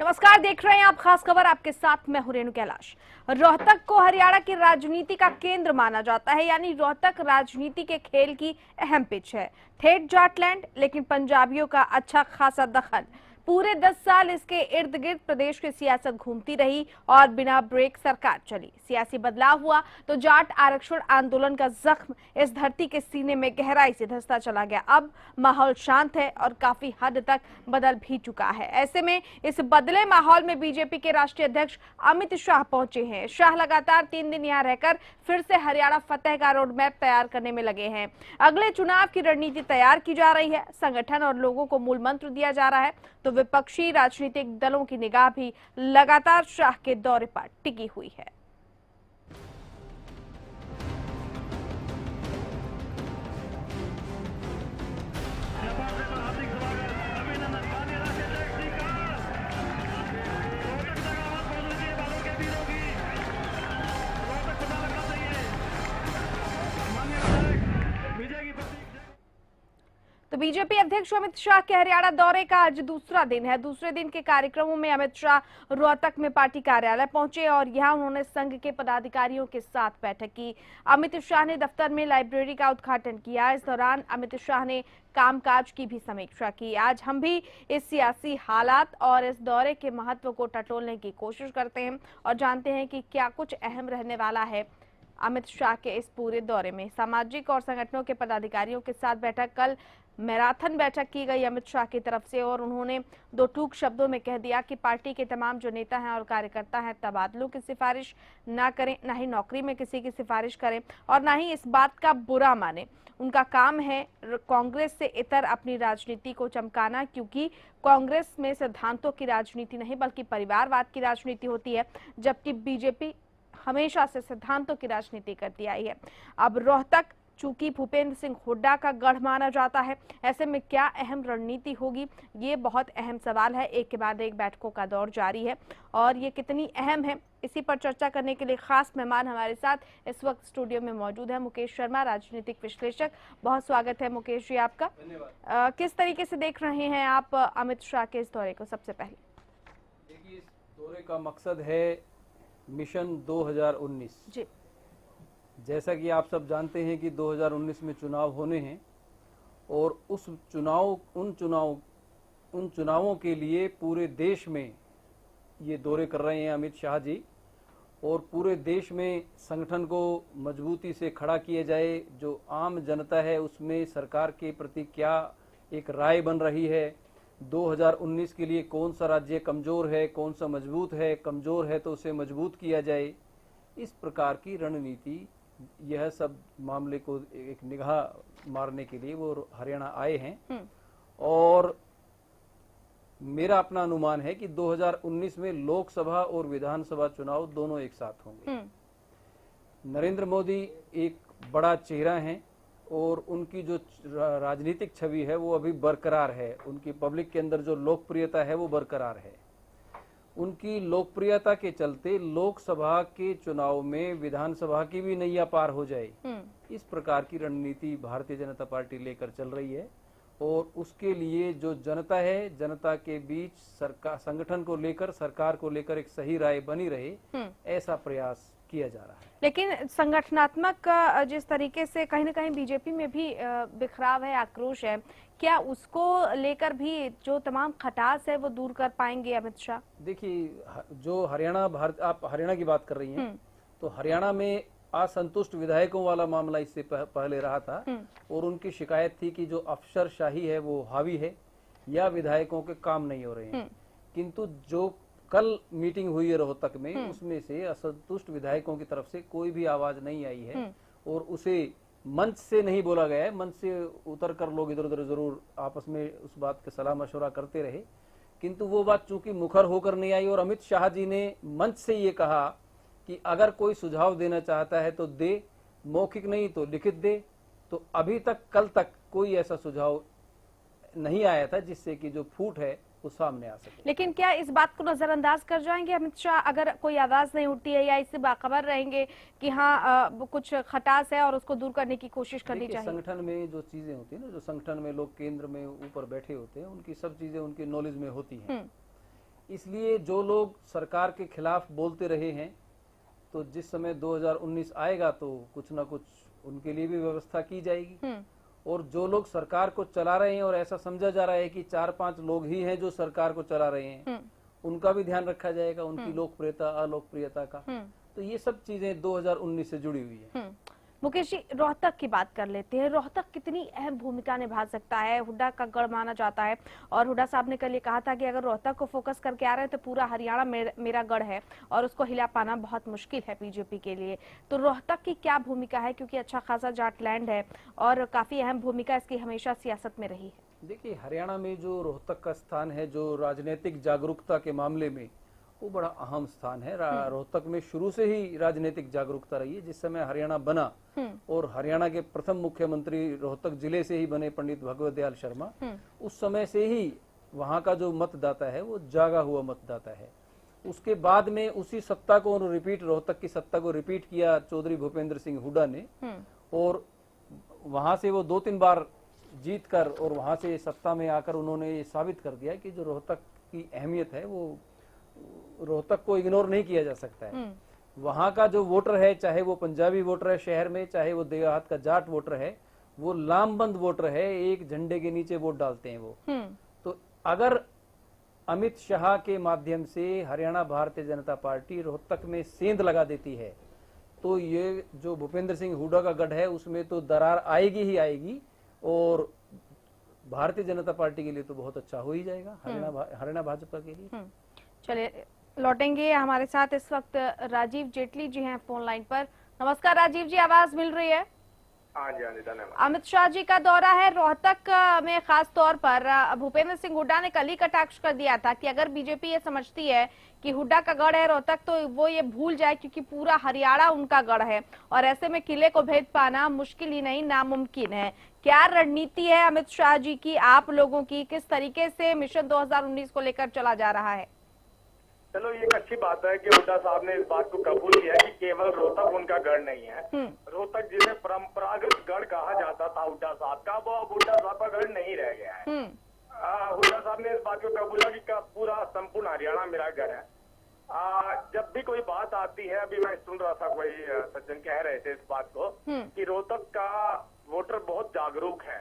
नमस्कार, देख रहे हैं आप खास खबर। आपके साथ मैं हूं रेणु कैलाश। रोहतक को हरियाणा की राजनीति का केंद्र माना जाता है, यानी रोहतक राजनीति के खेल की अहम पिच है। ठेठ जाटलैंड, लेकिन पंजाबियों का अच्छा खासा दखल। पूरे 10 साल इसके इर्द गिर्द प्रदेश की सियासत घूमती रही और बिना ब्रेक सरकार चली। सियासी बदलाव हुआ तो जाट आरक्षण आंदोलन का जख्म इस धरती के सीने में गहराई से धंसता चला गया। अब माहौल शांत है और काफी हद तक बदल भी चुका है। ऐसे में इस बदले माहौल में बीजेपी के राष्ट्रीय अध्यक्ष अमित शाह पहुंचे हैं। शाह लगातार 3 दिन यहां रहकर फिर से हरियाणा फतेह का रोड मैप तैयार करने में लगे हैं। अगले चुनाव की रणनीति तैयार की जा रही है। संगठन और लोगों को मूल मंत्र दिया जा रहा है, तो विपक्षी राजनीतिक दलों की निगाह भी लगातार शाह के दौरे पर टिकी हुई है। तो बीजेपी अध्यक्ष अमित शाह के हरियाणा दौरे का आज दूसरा दिन है। दूसरे दिन के कार्यक्रमों में अमित शाह रोहतक में पार्टी कार्यालय पहुंचे और यहां उन्होंने संघ के पदाधिकारियों के साथ बैठक की। अमित शाह ने दफ्तर में लाइब्रेरी का उद्घाटन किया। इस दौरान अमित शाह ने कामकाज की भी समीक्षा की। आज हम भी इस सियासी हालात और इस दौरे के महत्व को टटोलने की कोशिश करते हैं और जानते हैं कि क्या कुछ अहम रहने वाला है अमित शाह के इस पूरे दौरे में। सामाजिक और संगठनों के पदाधिकारियों के साथ बैठक, कल मैराथन बैठक की गई अमित शाह की तरफ से, और उन्होंने 2 टूक शब्दों में कह दिया कि पार्टी के तमाम जो नेता हैं और कार्यकर्ता हैं तबादलों की सिफारिश ना करें, ना ही नौकरी में किसी की सिफारिश करें और ना ही इस बात का बुरा माने। उनका काम है कांग्रेस से इतर अपनी राजनीति को चमकाना, क्योंकि कांग्रेस में सिद्धांतों की राजनीति नहीं बल्कि परिवारवाद की राजनीति होती है, जबकि बीजेपी हमेशा से सिद्धांतों की राजनीति करती आई है। अब रोहतक चूंकि भूपेंद्र सिंह हुड्डा का गढ़ माना जाता है, ऐसे में क्या अहम रणनीति होगी, ये बहुत अहम सवाल है। एक के बाद एक बैठकों का दौर जारी है और ये कितनी अहम है, इसी पर चर्चा करने के लिए खास मेहमान हमारे साथ इस वक्त स्टूडियो में मौजूद है। मुकेश शर्मा, राजनीतिक विश्लेषक, बहुत स्वागत है मुकेश जी आपका। किस तरीके से देख रहे हैं आप अमित शाह के इस दौरे को? सबसे पहले देखिए, इस दौरे का मकसद है मिशन 2019 जी। जैसा कि आप सब जानते हैं कि 2019 में चुनाव होने हैं और उन चुनावों के लिए पूरे देश में ये दौरे कर रहे हैं अमित शाह जी, और पूरे देश में संगठन को मजबूती से खड़ा किया जाए। जो आम जनता है उसमें सरकार के प्रति क्या एक राय बन रही है, 2019 के लिए कौन सा राज्य कमजोर है, कौन सा मजबूत है, कमजोर है तो उसे मजबूत किया जाए, इस प्रकार की रणनीति, यह सब मामले को एक निगाह मारने के लिए वो हरियाणा आए हैं। और मेरा अपना अनुमान है कि 2019 में लोकसभा और विधानसभा चुनाव दोनों एक साथ होंगे। नरेंद्र मोदी एक बड़ा चेहरा है और उनकी जो राजनीतिक छवि है वो अभी बरकरार है, उनकी पब्लिक के अंदर जो लोकप्रियता है वो बरकरार है। उनकी लोकप्रियता के चलते लोकसभा के चुनाव में विधानसभा की भी नैया पार हो जाए, इस प्रकार की रणनीति भारतीय जनता पार्टी लेकर चल रही है। और उसके लिए जो जनता है, जनता के बीच सरकार, संगठन को लेकर, सरकार को लेकर एक सही राय बनी रहे, ऐसा प्रयास किया जा रहा है। लेकिन संगठनात्मक जिस तरीके से कहीं ना कहीं बीजेपी में भी बिखराव है, आक्रोश है, क्या उसको लेकर भी जो तमाम खटास है वो दूर कर पाएंगे अमित शाह? देखिए, जो आप हरियाणा की बात कर रही हैं, तो हरियाणा में असंतुष्ट विधायकों वाला मामला इससे पहले रहा था और उनकी शिकायत थी कि जो अफसरशाही है वो हावी है या विधायकों के काम नहीं हो रहे हैं। किंतु जो कल मीटिंग हुई है रोहतक में, उसमें से असंतुष्ट विधायकों की तरफ से कोई भी आवाज नहीं आई है और उसे मंच से नहीं बोला गया है। मंच से उतर कर लोग इधर उधर जरूर आपस में उस बात का सलाह मशवरा करते रहे, किंतु वो बात चूंकि मुखर होकर नहीं आई। और अमित शाह जी ने मंच से ये कहा कि अगर कोई सुझाव देना चाहता है तो दे, मौखिक नहीं तो लिखित दे। तो अभी तक, कल तक कोई ऐसा सुझाव नहीं आया था जिससे कि जो फूट है वो सामने आ सके। लेकिन क्या इस बात को नजरअंदाज कर जाएंगे अमित शाह अगर कोई आवाज नहीं उठती है, या इससे बाखबर रहेंगे कि हाँ कुछ खटास है और उसको दूर करने की कोशिश करनी चाहिए? संगठन में जो चीजें होती है ना, जो संगठन में लोग केंद्र में ऊपर बैठे होते हैं, उनकी सब चीजें उनकी नॉलेज में होती हैं। इसलिए जो लोग सरकार के खिलाफ बोलते रहे हैं, तो जिस समय 2019 आएगा तो कुछ ना कुछ उनके लिए भी व्यवस्था की जाएगी। और जो लोग सरकार को चला रहे हैं और ऐसा समझा जा रहा है कि 4-5 लोग ही हैं जो सरकार को चला रहे हैं, उनका भी ध्यान रखा जाएगा, उनकी लोकप्रियता अलोकप्रियता का। तो ये सब चीजें 2019 से जुड़ी हुई है। मुकेश जी, रोहतक की बात कर लेते हैं। रोहतक कितनी अहम भूमिका निभा सकता है? हुड्डा का गढ़ माना जाता है और हुड्डा साहब ने कल ये कहा था कि अगर रोहतक को फोकस करके आ रहे हैं तो पूरा हरियाणा मेरा गढ़ है और उसको हिला पाना बहुत मुश्किल है बीजेपी के लिए। तो रोहतक की क्या भूमिका है, क्योंकि अच्छा खासा जाट लैंड है और काफी अहम भूमिका इसकी हमेशा सियासत में रही है। देखिए, हरियाणा में जो रोहतक का स्थान है, जो राजनीतिक जागरूकता के मामले में वो बड़ा अहम स्थान है। रोहतक में शुरू से ही राजनीतिक जागरूकता रही है। जिस समय हरियाणा बना और हरियाणा के प्रथम मुख्यमंत्री रोहतक जिले से ही बने पंडित भगवत दयाल शर्मा, उस समय से ही वहां का जो मतदाता है वो जागा हुआ मतदाता है। उसके बाद में उसी सत्ता को रिपीट, रोहतक की सत्ता को रिपीट किया चौधरी भूपेंद्र सिंह हुड्डा ने, और वहां से वो 2-3 बार जीत कर और वहां से सत्ता में आकर उन्होंने ये साबित कर दिया कि जो रोहतक की अहमियत है वो रोहतक को इग्नोर नहीं किया जा सकता है। वहां का जो वोटर है, चाहे वो पंजाबी वोटर है शहर में, चाहे वो देहात का जाट वोटर है, वो लामबंद वोटर है, एक झंडे के नीचे वोट डालते हैं वो। तो अगर अमित शाह के माध्यम से हरियाणा भारतीय जनता पार्टी रोहतक में सेंध लगा देती है तो ये जो भूपेंद्र सिंह हुड्डा का गढ़ है उसमें तो दरार आएगी ही आएगी, और भारतीय जनता पार्टी के लिए तो बहुत अच्छा हो ही जाएगा, हरियाणा भाजपा के लिए। चलिए, लौटेंगे। हमारे साथ इस वक्त राजीव जेटली जी हैं फोन लाइन पर। नमस्कार राजीव जी, आवाज मिल रही है? हाँ जी, धन्यवाद। अमित शाह जी का दौरा है रोहतक में, खास तौर पर भूपेंद्र सिंह हुड्डा ने कल ही कटाक्ष कर दिया था कि अगर बीजेपी ये समझती है कि हुड्डा का गढ़ है रोहतक तो वो ये भूल जाए, क्योंकि पूरा हरियाणा उनका गढ़ है और ऐसे में किले को भेद पाना मुश्किल ही नहीं नामुमकिन है। क्या रणनीति है अमित शाह जी की, आप लोगों की? किस तरीके से मिशन 2019 को लेकर चला जा रहा है? चलो, ये एक अच्छी बात है कि हुड्डा साहब ने इस बात को कबूल किया कि केवल रोहतक उनका गढ़ नहीं है। रोहतक जिसे परंपरागत गढ़ कहा जाता था हुड्डा साहब का, वो अब हुड्डा साहब का गढ़ नहीं रह गया है। हुड्डा साहब ने इस बात को कबूला कि पूरा संपूर्ण हरियाणा मेरा गढ़ है। जब भी कोई बात आती है, अभी मैं सुन रहा था कोई सज्जन कह रहे थे इस बात को कि रोहतक का वोटर बहुत जागरूक है।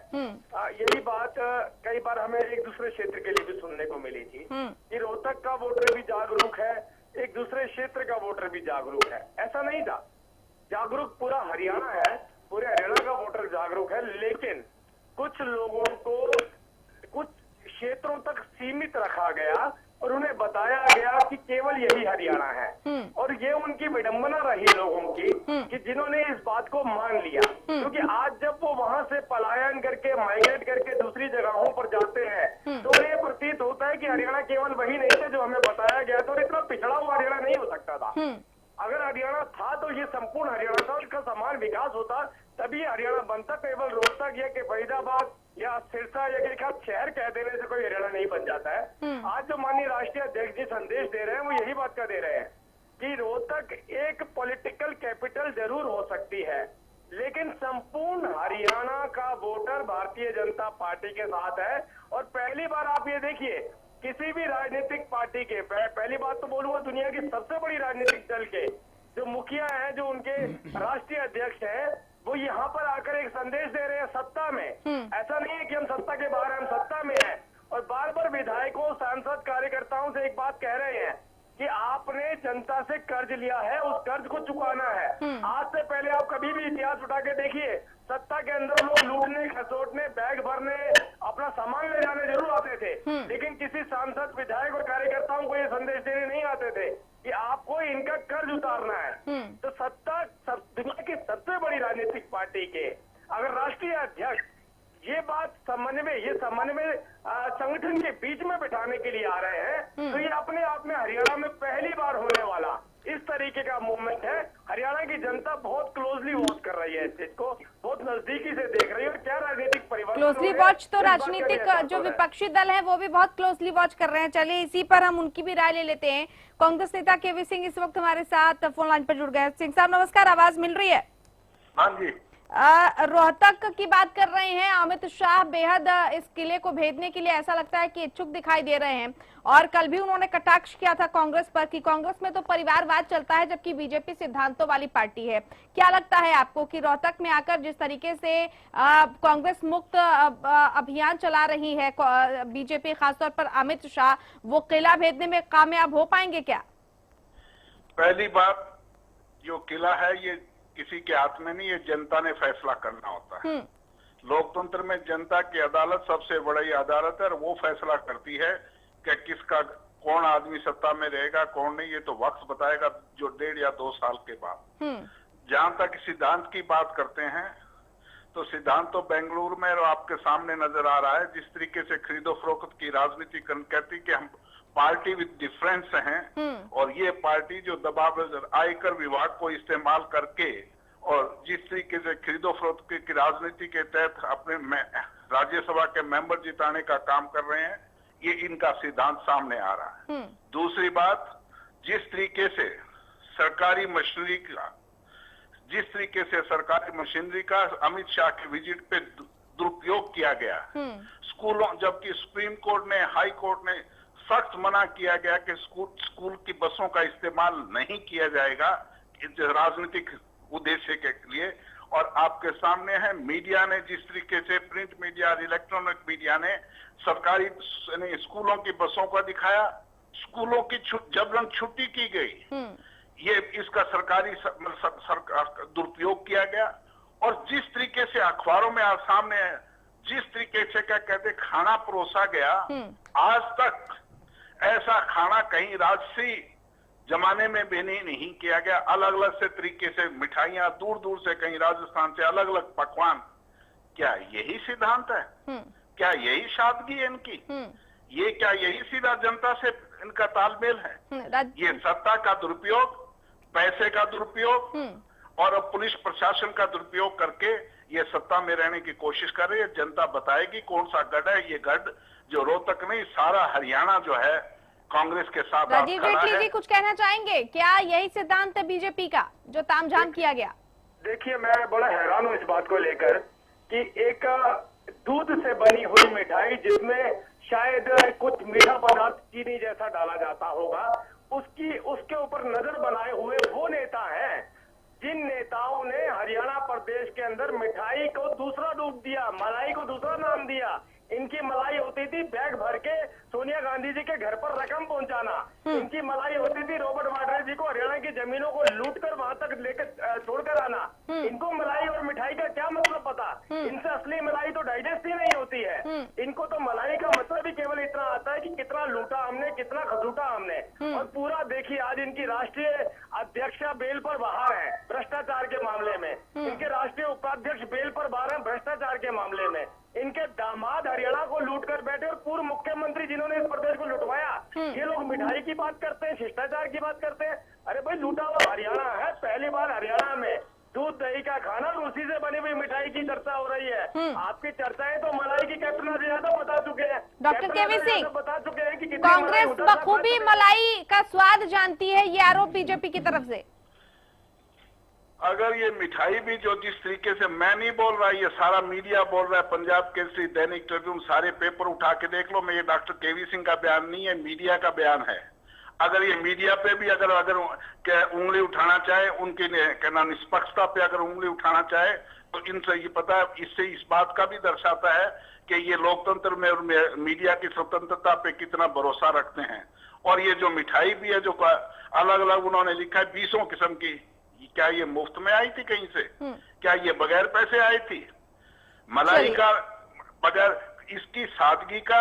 यही बात कई बार हमें एक दूसरे क्षेत्र के लिए भी सुनने को मिली थी कि रोहतक का वोटर भी जागरूक है, एक दूसरे क्षेत्र का वोटर भी जागरूक है। ऐसा नहीं था, जागरूक पूरा हरियाणा है, पूरे हरियाणा का वोटर जागरूक है, लेकिन कुछ लोगों को कुछ क्षेत्रों तक सीमित रखा गया और उन्हें बताया गया कि केवल यही हरियाणा है। और ये उनकी विडंबना रही लोगों की कि जिन्होंने इस बात को मान लिया, क्योंकि आज जब वो वहां से पलायन करके माइग्रेट करके दूसरी जगहों पर जाते हैं तो उन्हें प्रतीत होता है कि हरियाणा केवल वही नहीं था जो हमें बताया गया था, और इतना पिछड़ा हुआ हरियाणा नहीं हो सकता था। अगर हरियाणा था तो ये संपूर्ण हरियाणा था, उसका समान विकास होता, तभी हरियाणा बनता। केवल रोहतक या कि फरीदाबाद या सिरसा या कि शहर कह देने से कोई हरियाणा नहीं बन जाता है। आज जो माननीय राष्ट्रीय अध्यक्ष जी संदेश दे रहे हैं वो यही बात का दे रहे हैं कि रोहतक एक पॉलिटिकल कैपिटल जरूर हो सकती है, लेकिन संपूर्ण हरियाणा का वोटर भारतीय जनता पार्टी के साथ है। और पहली बार आप ये देखिए, किसी भी राजनीतिक पार्टी के, पहली बात तो बोलूंगा दुनिया की सबसे बड़ी राजनीतिक दल के जो मुखिया हैं, जो उनके राष्ट्रीय अध्यक्ष हैं, वो यहाँ पर आकर एक संदेश दे रहे हैं सत्ता में। ऐसा नहीं है कि हम सत्ता के बाहर, हम सत्ता में हैं, और बार बार विधायकों, सांसद, कार्यकर्ताओं से एक बात कह रहे हैं कि आपने जनता से कर्ज लिया है, उस कर्ज को चुकाना है। आज से पहले आप कभी भी इतिहास उठा के देखिए, सत्ता के अंदर लोग लूटने, खसोटने, बैग भरने, अपना सामान ले जाने जरूर आते थे, लेकिन किसी सांसद, विधायक और कार्यकर्ताओं को ये संदेश देने नहीं आते थे कि आपको इनका कर्ज उतारना है। तो सत्ता दुनिया की सबसे बड़ी राजनीतिक पार्टी के अगर राष्ट्रीय अध्यक्ष ये बात समन्वय संगठन के बीच में बिठाने के लिए आ रहे हैं, तो ये अपने आप में हरियाणा में पहली बार होने वाला इस तरीके का मूवमेंट है। हरियाणा की जनता बहुत क्लोजली वॉच कर रही है इस चीज को, बहुत नजदीकी से देख रही है। और क्या राजनीतिक परिवर्तन क्लोजली वॉच तो राजनीतिक जो विपक्षी दल है वो भी बहुत क्लोजली वॉच कर रहे हैं। चलिए, इसी पर हम उनकी भी राय ले लेते हैं। कांग्रेस नेता केवी सिंह इस वक्त हमारे साथ फोन लाइन पर जुड़ गए। सिंह साहब नमस्कार, आवाज मिल रही है? हाँ जी। रोहतक की बात कर रहे हैं। अमित शाह बेहद इस किले को भेदने के लिए ऐसा लगता है कि इच्छुक दिखाई दे रहे हैं, और कल भी उन्होंने कटाक्ष किया था कांग्रेस पर कि कांग्रेस में तो परिवारवाद चलता है जबकि बीजेपी सिद्धांतों वाली पार्टी है। क्या लगता है आपको कि रोहतक में आकर जिस तरीके से कांग्रेस मुक्त अभियान चला रही है बीजेपी, खासतौर पर अमित शाह, वो किला भेदने में कामयाब हो पाएंगे क्या? पहली बात, जो किला है ये किसी के हाथ में नहीं, ये जनता ने फैसला करना होता है। लोकतंत्र में जनता की अदालत सबसे बड़ी अदालत है और वो फैसला करती है कि किसका कौन आदमी सत्ता में रहेगा कौन नहीं, ये तो वक्त बताएगा जो 1.5 या 2 साल के बाद। जहां तक सिद्धांत की बात करते हैं तो सिद्धांत तो बेंगलुरु में और आपके सामने नजर आ रहा है। जिस तरीके से खरीदो फरोख्त की राजनीति कहती कि हम पार्टी विद डिफरेंस हैं, और ये पार्टी जो दबाव आयकर विभाग को इस्तेमाल करके और जिस तरीके से खरीदो फरोख्त की राजनीति के तहत अपने राज्यसभा के मेंबर जिताने का काम कर रहे हैं, ये इनका सिद्धांत सामने आ रहा है। दूसरी बात, जिस तरीके से सरकारी मशीनरी का अमित शाह के विजिट पे दुरुपयोग किया गया स्कूलों, जबकि सुप्रीम कोर्ट ने, हाई कोर्ट ने सख्त मना किया गया कि स्कूल की बसों का इस्तेमाल नहीं किया जाएगा राजनीतिक उद्देश्य के लिए। और आपके सामने है मीडिया ने जिस तरीके से, प्रिंट मीडिया और इलेक्ट्रॉनिक मीडिया ने सरकारी स्कूलों की बसों का दिखाया, स्कूलों की जबरन छुट्टी की गई, ये इसका सरकारी दुरुपयोग किया गया। और जिस तरीके से अखबारों में सामने जिस तरीके से क्या कहते खाना परोसा गया, आज तक ऐसा खाना कहीं राजसी जमाने में भी नहीं किया गया। अलग अलग से तरीके से मिठाइयां, दूर दूर से, कहीं राजस्थान से अलग अलग पकवान। क्या यही सिद्धांत है? क्या यही सादगी है इनकी? ये क्या यही सीधा जनता से इनका तालमेल है? ये सत्ता का दुरुपयोग, पैसे का दुरुपयोग और अब पुलिस प्रशासन का दुरुपयोग करके ये सत्ता में रहने की कोशिश कर रही है। जनता बताएगी कौन सा गढ़ है। ये गढ़ जो रोहतक नहीं, सारा हरियाणा जो है कांग्रेस के साथ राजीव जेटली जी कुछ कहना चाहेंगे? क्या यही सिद्धांत है बीजेपी का जो तामझाम किया गया? देखिए, मैं बड़ा हैरान हूँ इस बात को लेकर कि एक दूध से बनी हुई मिठाई जिसमें शायद कुछ मीठा पदार्थ चीनी जैसा डाला जाता होगा, उसके ऊपर नजर बनाए हुए वो नेता हैं जिन नेताओं ने हरियाणा प्रदेश के अंदर मिठाई को दूसरा रूप दिया, मलाई को दूसरा नाम दिया। इनकी मलाई होती थी बैग भर के सोनिया गांधी जी के घर पर रकम पहुंचाना। इनकी मलाई होती थी रॉबर्ट वाड्रा जी को हरियाणा की जमीनों को लूटकर वहां तक लेकर छोड़कर आना। इनको मलाई और मिठाई का क्या मतलब पता? इनसे असली मलाई तो डाइजेस्ट ही नहीं होती है। इनको तो मलाई का मतलब ही केवल इतना आता है कि कितना लूटा हमने, कितना खसूटा हमने। और पूरा देखिए, आज इनकी राष्ट्रीय अध्यक्ष बेल पर बाहर है भ्रष्टाचार के मामले में, इनके राष्ट्रीय उपाध्यक्ष बेल पर बाहर है भ्रष्टाचार के मामले में, इनके दामाद हरियाणा को लूट कर बैठे और पूर्व मुख्यमंत्री जिन्होंने इस प्रदेश को लुटवाया, ये लोग मिठाई की बात करते हैं, शिष्टाचार की बात करते हैं। अरे भाई, लूटा हुआ हरियाणा है। पहली बार हरियाणा में दूध दही का खाना और उसी से बनी हुई मिठाई की चर्चा हो रही है। आपकी चर्चाएं तो मलाई की कैप्टन से ज्यादा बता चुके हैं। डॉक्टर केवी सिंह, बता चुके हैं कि कांग्रेस बखूबी मलाई का स्वाद जानती है, ये आरोप बीजेपी की तरफ से। अगर ये मिठाई भी जो जिस तरीके से, मैं नहीं बोल रहा, ये सारा मीडिया बोल रहा है, पंजाब केसरी, दैनिक ट्रिब्यून, सारे पेपर उठा के देख लो, मैं ये डॉक्टर केवी सिंह का बयान नहीं है, मीडिया का बयान है। अगर ये मीडिया पे भी अगर उंगली उठाना चाहे, उनकी कहना निष्पक्षता पे अगर उंगली उठाना चाहे, तो इनसे ये पता है, इससे इस बात का भी दर्शाता है कि ये लोकतंत्र में और मीडिया की स्वतंत्रता पे कितना भरोसा रखते हैं। और ये जो मिठाई भी है, जो अलग अलग उन्होंने लिखा है 20 किस्म की, क्या ये मुफ्त में आई थी कहीं से? क्या ये बगैर पैसे आई थी? मलाई का बगैर, इसकी सादगी का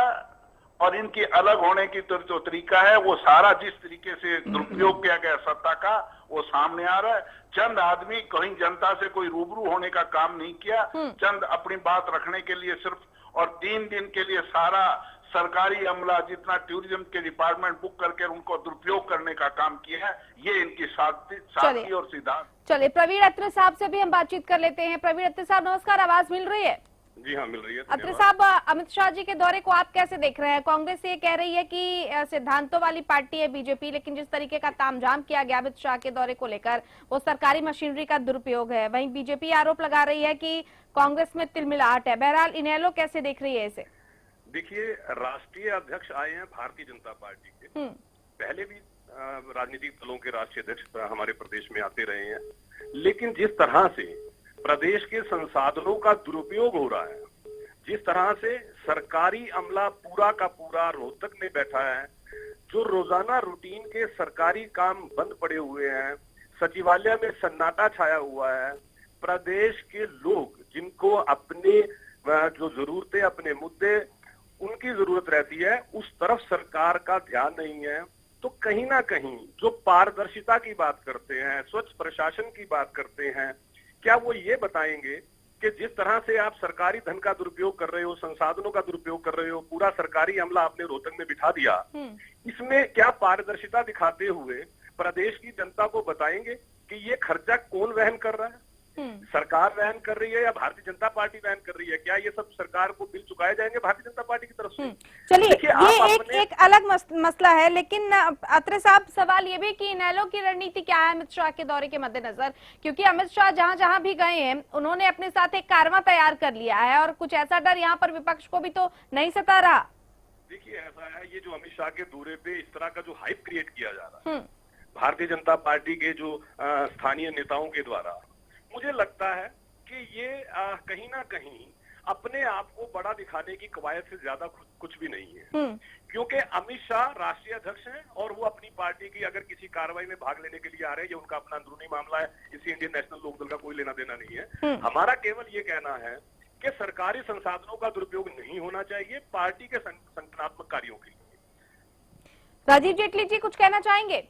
और इनकी अलग होने की जो तरीका है, वो सारा जिस तरीके से दुरुपयोग किया गया सत्ता का, वो सामने आ रहा है। चंद आदमी कहीं जनता से कोई रूबरू होने का काम नहीं किया, चंद अपनी बात रखने के लिए सिर्फ, और 3 दिन के लिए सारा सरकारी अमला जितना टूरिज्म के डिपार्टमेंट बुक करके उनको दुरुपयोग करने का काम किया है। ये इनकी सादगी और सिद्धांत। चलिए, प्रवीण अत्रे साहब से भी हम बातचीत कर लेते हैं। प्रवीण अत्रे साहब, नमस्कार, आवाज मिल रही है? जी हाँ, मिल रही है। अत्रे धन्यवाद। साहब, अमित शाह जी के दौरे को आप कैसे देख रहे हैं? कांग्रेस ये कह रही है कि सिद्धांतों वाली पार्टी है बीजेपी, लेकिन जिस तरीके का तामझाम किया गया अमित शाह के दौरे को लेकर, वो सरकारी मशीनरी का दुरुपयोग है। वहीं बीजेपी आरोप लगा रही है कि कांग्रेस में तिलमिलाहट है। बहरहाल इनेलो कैसे देख रही है इसे? देखिए, राष्ट्रीय अध्यक्ष आए हैं भारतीय जनता पार्टी के। पहले भी राजनीतिक दलों के राष्ट्रीय अध्यक्ष हमारे प्रदेश में आते रहे हैं, लेकिन जिस तरह से प्रदेश के संसाधनों का दुरुपयोग हो रहा है, जिस तरह से सरकारी अमला पूरा का पूरा रोहतक में बैठा है, जो रोजाना रूटीन के सरकारी काम बंद पड़े हुए हैं, सचिवालय में सन्नाटा छाया हुआ है, प्रदेश के लोग जिनको अपने जो जरूरतें, अपने मुद्दे, उनकी जरूरत रहती है, उस तरफ सरकार का ध्यान नहीं है। तो कहीं ना कहीं जो पारदर्शिता की बात करते हैं, स्वच्छ प्रशासन की बात करते हैं, क्या वो ये बताएंगे कि जिस तरह से आप सरकारी धन का दुरुपयोग कर रहे हो, संसाधनों का दुरुपयोग कर रहे हो, पूरा सरकारी अमला आपने रोहतक में बिठा दिया, इसमें क्या पारदर्शिता दिखाते हुए प्रदेश की जनता को बताएंगे कि ये खर्चा कौन वहन कर रहा है? सरकार वहन कर रही है या भारतीय जनता पार्टी वहन कर रही है? क्या ये सब सरकार को बिल चुकाए जाएंगे भारतीय जनता पार्टी की तरफ से? चलिए, देखिए, ये एक अलग मसला है, लेकिन अत्रे साहब, सवाल ये भी कि इनेलो की रणनीति क्या है अमित शाह के दौरे के मद्देनजर? क्योंकि अमित शाह जहां जहां भी गए हैं, उन्होंने अपने साथ एक कारवां तैयार कर लिया है, और कुछ ऐसा डर यहाँ पर विपक्ष को भी तो नहीं सता रहा। देखिए, ऐसा है, ये जो अमित शाह के दौरे पे इस तरह का जो हाइप क्रिएट किया जा रहा है भारतीय जनता पार्टी के जो स्थानीय नेताओं के द्वारा, मुझे लगता है कि ये कहीं ना कहीं अपने आप को बड़ा दिखाने की कवायद से ज्यादा कुछ भी नहीं है। क्योंकि अमित शाह राष्ट्रीय अध्यक्ष हैं और वो अपनी पार्टी की अगर किसी कार्रवाई में भाग लेने के लिए आ रहे हैं, ये उनका अपना अंदरूनी मामला है, इसी इंडियन नेशनल लोकदल का कोई लेना देना नहीं है। हमारा केवल ये कहना है कि सरकारी संसाधनों का दुरुपयोग नहीं होना चाहिए पार्टी के संगठनात्मक कार्यों के लिए। राजीव जेटली जी, कुछ कहना चाहेंगे?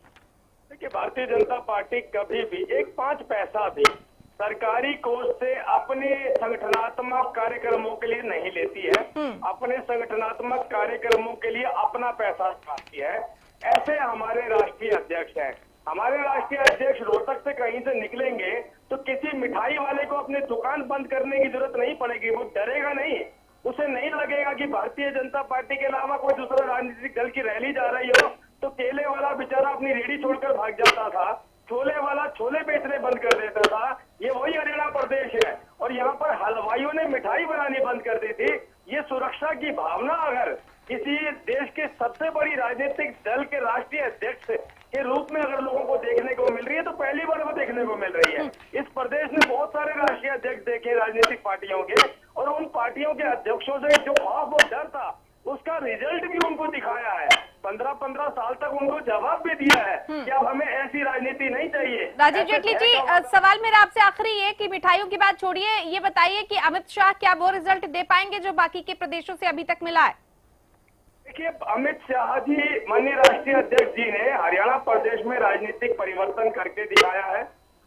देखिए, भारतीय जनता पार्टी कभी भी एक 5 पैसा भी सरकारी कोष से अपने संगठनात्मक कार्यक्रमों के लिए नहीं लेती है। अपने संगठनात्मक कार्यक्रमों के लिए अपना पैसा छापती है। ऐसे हमारे राष्ट्रीय अध्यक्ष हैं। हमारे राष्ट्रीय अध्यक्ष रोहतक से कहीं से निकलेंगे तो किसी मिठाई वाले को अपनी दुकान बंद करने की जरूरत नहीं पड़ेगी। वो डरेगा नहीं, उसे नहीं लगेगा कि भारतीय जनता पार्टी के अलावा कोई दूसरा राजनीतिक दल की रैली जा रही हो तो केले वाला बेचारा अपनी रेहड़ी छोड़कर भाग जाता था, छोले वाला छोले बेचने बंद कर देता था। ये वही हरियाणा प्रदेश है, और यहाँ पर हलवाइयों ने मिठाई बनानी बंद कर दी थी। ये सुरक्षा की भावना अगर किसी देश के सबसे बड़ी राजनीतिक दल के राष्ट्रीय अध्यक्ष के रूप में अगर लोगों को देखने को मिल रही है, तो पहली बार वो देखने को मिल रही है। इस प्रदेश ने बहुत सारे राष्ट्रीय अध्यक्ष देखे राजनीतिक पार्टियों के, और उन पार्टियों के अध्यक्षों से जो खौफ और डर था, उसका रिजल्ट भी उनको दिखाया है। 15-15 साल तक उनको जवाब भी दिया है कि अब हमें ऐसी राजनीति नहीं चाहिए। राजीव जेटली जी, सवाल मेरा आपसे आखिरी है कि मिठाइयों की बात छोड़िए, ये बताइए कि अमित शाह क्या वो रिजल्ट दे पाएंगे जो बाकी के प्रदेशों से अभी तक मिला है? देखिए, अमित शाह जी, माननीय राष्ट्रीय अध्यक्ष जी ने हरियाणा प्रदेश में राजनीतिक परिवर्तन करके दिखाया है।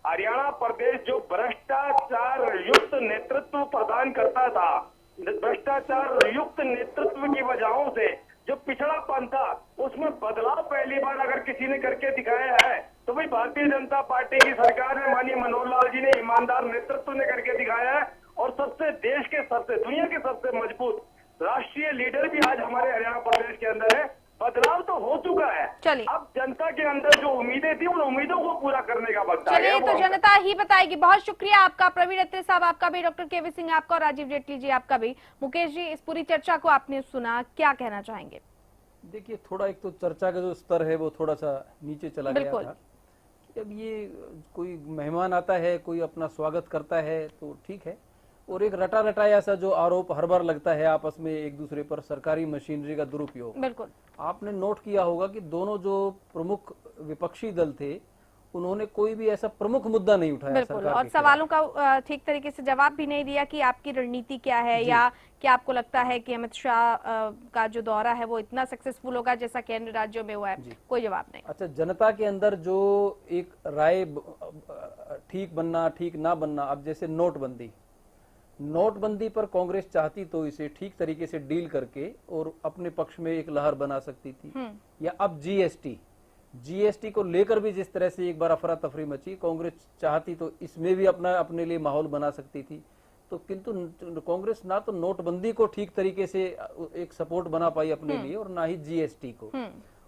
हरियाणा प्रदेश जो भ्रष्टाचार युक्त नेतृत्व प्रदान करता था, भ्रष्टाचार युक्त नेतृत्व की वजहों से जो पिछड़ापन था, उसमें बदलाव पहली बार अगर किसी ने करके दिखाया है तो भाई भारतीय जनता पार्टी की सरकार ने, माननीय मनोहर लाल जी ने, ईमानदार नेतृत्व ने करके दिखाया है। और सबसे देश के सबसे, दुनिया के सबसे मजबूत राष्ट्रीय लीडर भी आज हमारे हरियाणा प्रदेश के अंदर है। बदलाव तो हो चुका है, चलिए, अब जनता के अंदर जो उम्मीदें थी उन उम्मीदों को पूरा करने का वक्त आ गया। चलिए, तो जनता ही बताएगी। बहुत शुक्रिया आपका, प्रवीण अत्रे साहब आपका भी, डॉक्टर केवी सिंह आपका, और राजीव जेटली जी आपका भी। मुकेश जी, इस पूरी चर्चा को आपने सुना, क्या कहना चाहेंगे? देखिए, थोड़ा एक तो चर्चा का जो स्तर है वो थोड़ा सा नीचे चला गया था। अब ये कोई मेहमान आता है, कोई अपना स्वागत करता है तो ठीक है, और एक रटा रटाया सा जो आरोप हर बार लगता है आपस में एक दूसरे पर, सरकारी मशीनरी का दुरुपयोग। बिल्कुल, आपने नोट किया होगा कि दोनों जो प्रमुख विपक्षी दल थे, उन्होंने कोई भी ऐसा प्रमुख मुद्दा नहीं उठाया बिल्कुल, और सवालों का ठीक तरीके से जवाब भी नहीं दिया कि आपकी रणनीति क्या है, या क्या आपको लगता है कि अमित शाह का जो दौरा है वो इतना सक्सेसफुल होगा जैसा कि अन्य राज्यों में हुआ है? कोई जवाब नहीं। अच्छा, जनता के अंदर जो एक राय ठीक बनना ठीक ना बनना, अब जैसे नोटबंदी पर कांग्रेस चाहती तो इसे ठीक तरीके से डील करके और अपने पक्ष में एक लहर बना सकती थी, या अब जीएसटी को लेकर भी जिस तरह से एक बार अफरा तफरी मची, कांग्रेस चाहती तो इसमें भी अपने लिए माहौल बना सकती थी। तो किंतु कांग्रेस ना तो नोटबंदी को ठीक तरीके से एक सपोर्ट बना पाई अपने लिए और ना ही जीएसटी को।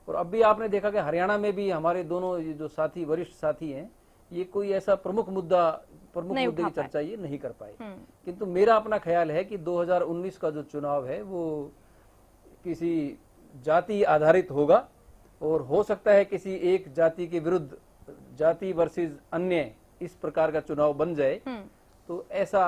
और अब भी आपने देखा कि हरियाणा में भी हमारे दोनों ये जो साथी वरिष्ठ साथी हैं, ये कोई ऐसा प्रमुख मुद्दे की चर्चा ये नहीं कर पाए। किंतु मेरा अपना ख्याल है कि 2019 का जो चुनाव है वो किसी जाति आधारित होगा और हो सकता है किसी एक जाति के विरुद्ध जाति वर्सेस अन्य इस प्रकार का चुनाव बन जाए। तो ऐसा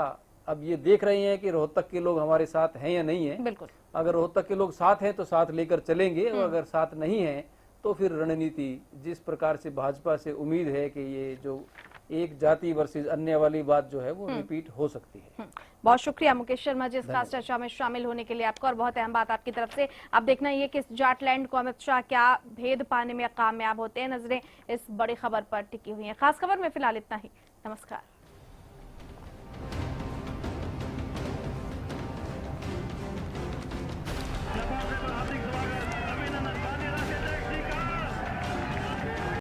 अब ये देख रहे हैं कि रोहतक के लोग हमारे साथ हैं या नहीं है। बिल्कुल। अगर रोहतक के लोग साथ हैं तो साथ लेकर चलेंगे और अगर साथ नहीं है तो फिर रणनीति जिस प्रकार से भाजपा से उम्मीद है कि ये जो एक जाति वर्सेस अन्य वाली बात जो है वो रिपीट हो सकती है। बहुत शुक्रिया मुकेश शर्मा जी इस खास चर्चा में शामिल होने के लिए आपका, और बहुत अहम बात आपकी तरफ से। अब देखना ये कि जाटलैंड को अमित शाह क्या भेद पाने में कामयाब होते हैं। नजरें इस बड़ी खबर पर टिकी हुई हैं। खास खबर में फिलहाल इतना ही। नमस्कार।